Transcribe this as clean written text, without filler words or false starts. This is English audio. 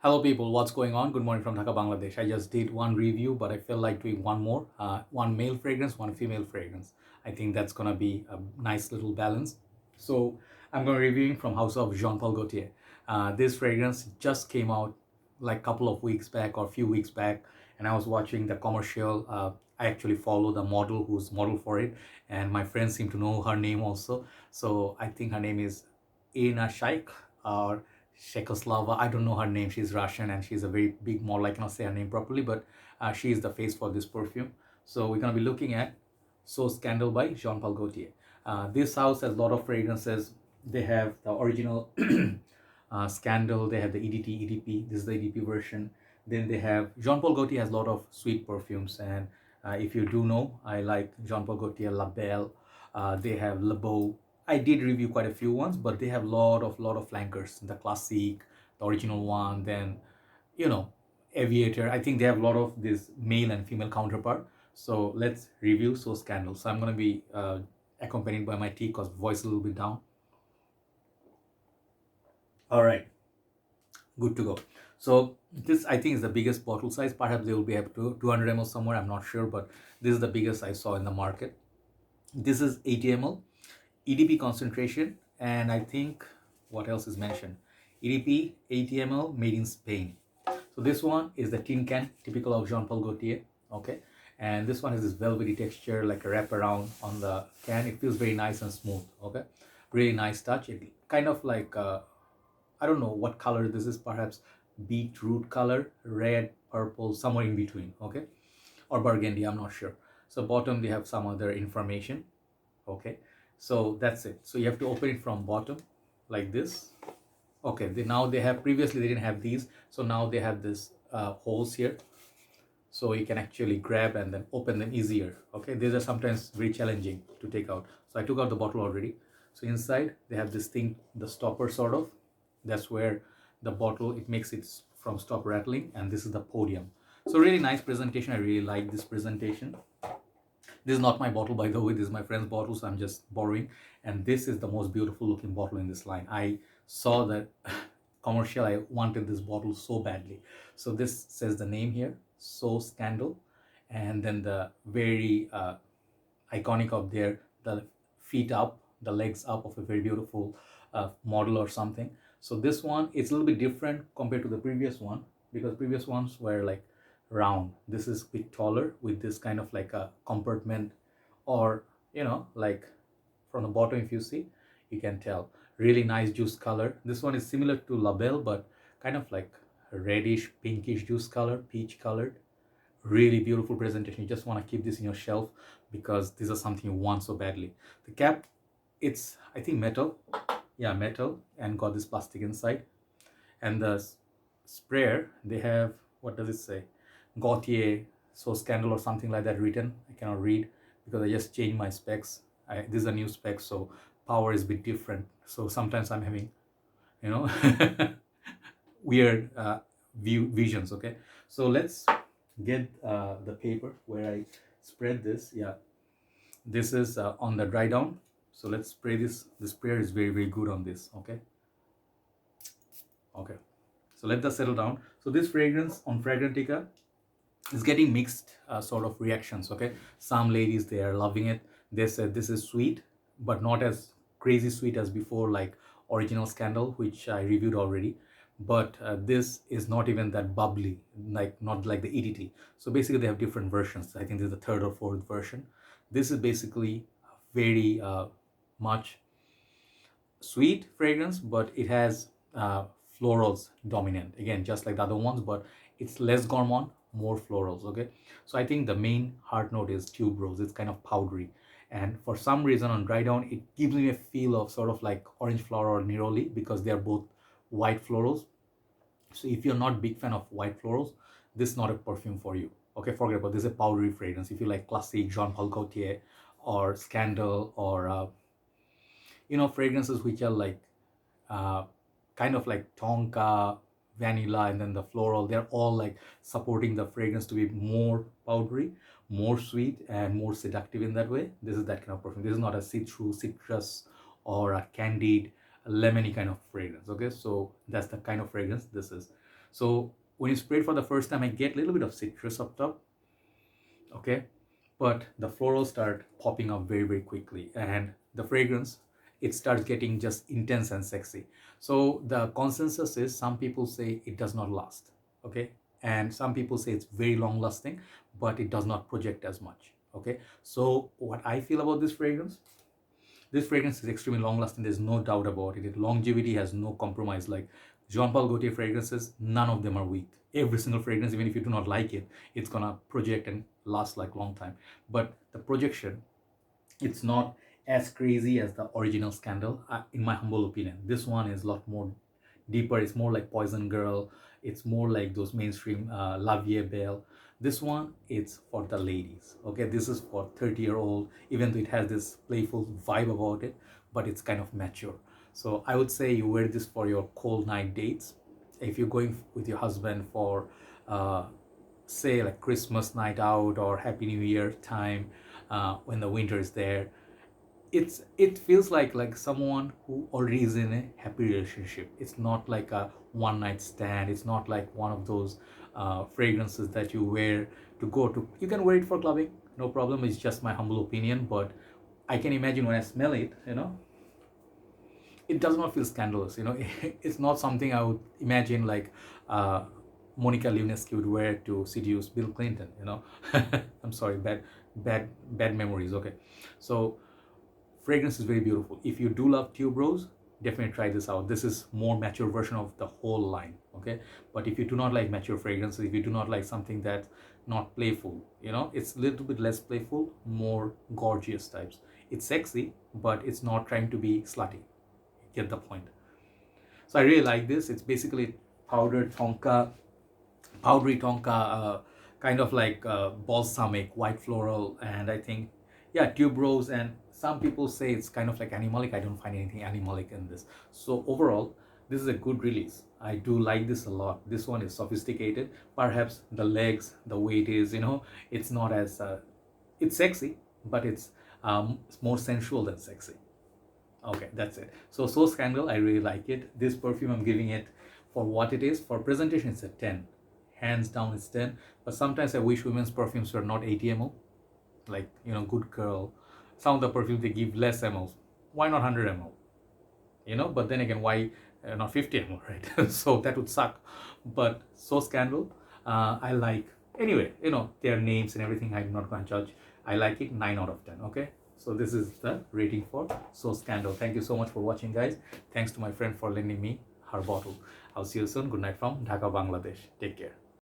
Hello people, what's going on? Good morning from Dhaka, Bangladesh. I just did one review, but I feel like doing one more. One male fragrance, one female fragrance. I think that's gonna be a nice little balance. So I'm gonna reviewing from House of Jean Paul Gaultier. This fragrance just came out like a couple of weeks back or a few weeks back, and I was watching the commercial. I actually follow the model who's model for it, and my friends seem to know her name also. So I think her name is Irina Shayk or Shekoslava. I don't know her name. She's Russian and she's a very big model. I cannot say her name properly, but she is the face for this perfume. So we're gonna be looking at So Scandal by Jean Paul Gaultier. This house has a lot of fragrances. They have the original Scandal. They have the EDT, EDP. This is the EDP version. Then they have Jean Paul Gaultier has a lot of sweet perfumes, and if you do know, I like Jean Paul Gaultier La Belle. They have Le Beau. I did review quite a few ones, but they have lot of flankers. The classic, the original one, then you know, Aviator. I think they have a lot of this male and female counterpart. So let's review So Scandal. So I'm gonna be accompanied by my tea because voice a little bit down. All right, good to go. So this I think is the biggest bottle size. Perhaps they will be up to 200 ml somewhere. I'm not sure, but this is the biggest I saw in the market. This is 80 ml. EDP concentration, and I think what else is mentioned? EDP 80 ml made in Spain. So this one is the tin can, typical of Jean Paul Gaultier. Okay, and this one has this velvety texture, like a wrap around on the can. It feels very nice and smooth. Okay, really nice touch. It kind of like I don't know what color this is. Perhaps beetroot color, red, purple, somewhere in between. Okay, or burgundy. I'm not sure. So bottom they have some other information. Okay, so that's it. So you have to open it from bottom like this. Okay, now they have, previously they didn't have these, so now they have this holes here, so you can actually grab and then open them easier. Okay, these are sometimes very challenging to take out. So I took out the bottle already. So inside they have this thing, the stopper sort of, that's where the bottle, it makes it from stop rattling, and this is the podium. So really nice presentation. I really like this presentation. This is not my bottle, by the way. This is my friend's bottle, so I'm just borrowing. And this is the most beautiful looking bottle in this line. I saw that commercial. I wanted this bottle so badly. So this says the name here, So Scandal, and then the very iconic of there, the feet up, the legs up of a very beautiful model or something. So this one, it's a little bit different compared to the previous one, because previous ones were like round. This is a bit taller with this kind of like a compartment, or like from the bottom, if you see, you can tell. Really nice juice color. This one is similar to La Belle, but kind of like reddish pinkish juice color, peach colored. Really beautiful presentation. You just want to keep this in your shelf because this is something you want so badly. The cap, it's I think metal. Yeah, metal, and got this plastic inside. And the sprayer, they have, what does it say? Gautier So Scandal or something like that written. I cannot read because I just changed my specs. This is a new spec, so power is a bit different. So sometimes I'm having, you know, weird visions. Okay, so let's get the paper where I spread this. Yeah, this is on the dry down. So let's spray this. The sprayer is very good on this. Okay, so let that settle down. So this fragrance on Fragrantica is getting mixed sort of reactions. Okay, some ladies, they are loving it. They said this is sweet, but not as crazy sweet as before, like original Scandal, which I reviewed already. But this is not even that bubbly, like not like the EDT. So basically they have different versions. I think this is the third or fourth version. This is basically very much sweet fragrance, but it has florals dominant, again just like the other ones, but it's less gourmand, more florals. Okay, so I think the main heart note is tuberose. It's kind of powdery, and for some reason on dry down it gives me a feel of sort of like orange flower or neroli, because they are both white florals. So if you're not big fan of white florals, this is not a perfume for you. Okay, forget about this. Is a powdery fragrance. If you like classic Jean Paul Gaultier or Scandal, or fragrances which are like uh, kind of like tonka, vanilla, and then the floral, they're all like supporting the fragrance to be more powdery, more sweet, and more seductive in that way. This is that kind of perfume. This is not a citrus or a candied lemony kind of fragrance. Okay, so that's the kind of fragrance this is. So when you spray it for the first time, I get a little bit of citrus up top. Okay, but the florals start popping up very, very quickly, and the fragrance, it starts getting just intense and sexy. So the consensus is, some people say it does not last. Okay, and some people say it's very long lasting, but it does not project as much. Okay, so what I feel about this fragrance is extremely long lasting. There's no doubt about it. Longevity has no compromise. Like Jean Paul Gaultier fragrances, none of them are weak. Every single fragrance, even if you do not like it, it's gonna project and last like long time. But the projection, it's not as crazy as the original Scandal, in my humble opinion. This one is a lot more deeper. It's more like Poison Girl. It's more like those mainstream La Vie Belle. This one, it's for the ladies. Okay, this is for 30-year-old, even though it has this playful vibe about it, but it's kind of mature. So I would say you wear this for your cold night dates. If you're going with your husband for say like Christmas night out or Happy New Year time, when the winter is there, it feels like someone who already is in a happy relationship. It's not like a one night stand. It's not like one of those fragrances that you wear to go to. You can wear it for clubbing, no problem. It's just my humble opinion, but I can imagine when I smell it, it does not feel scandalous. It's not something I would imagine like Monica Lewinsky would wear to seduce Bill Clinton. I'm sorry, bad memories. Okay, so fragrance is very beautiful. If you do love tuberose, definitely try this out. This is more mature version of the whole line. Okay, but if you do not like mature fragrances, if you do not like something that's not playful, it's a little bit less playful, more gorgeous types. It's sexy, but it's not trying to be slutty. Get the point. So I really like this. It's basically powdery tonka, kind of like balsamic, white floral, and I think, yeah, tuberose. And some people say it's kind of like animalic. I don't find anything animalic in this. So overall, this is a good release. I do like this a lot. This one is sophisticated. Perhaps the legs, the way it is, it's not as it's sexy, but it's more sensual than sexy. Okay, that's it. So Scandal, I really like it. This perfume, I'm giving it, for what it is, for presentation, it's a 10. Hands down, it's 10. But sometimes I wish women's perfumes were not 80 ml. Like, Good Girl. Some of the perfumes, they give less ml. Why not 100 ml? But then again, why not 50 ml, right? So that would suck. But So Scandal, I like. Anyway, their names and everything, I'm not going to judge. I like it, 9 out of 10, okay? So this is the rating for So Scandal. Thank you so much for watching, guys. Thanks to my friend for lending me her bottle. I'll see you soon. Good night from Dhaka, Bangladesh. Take care.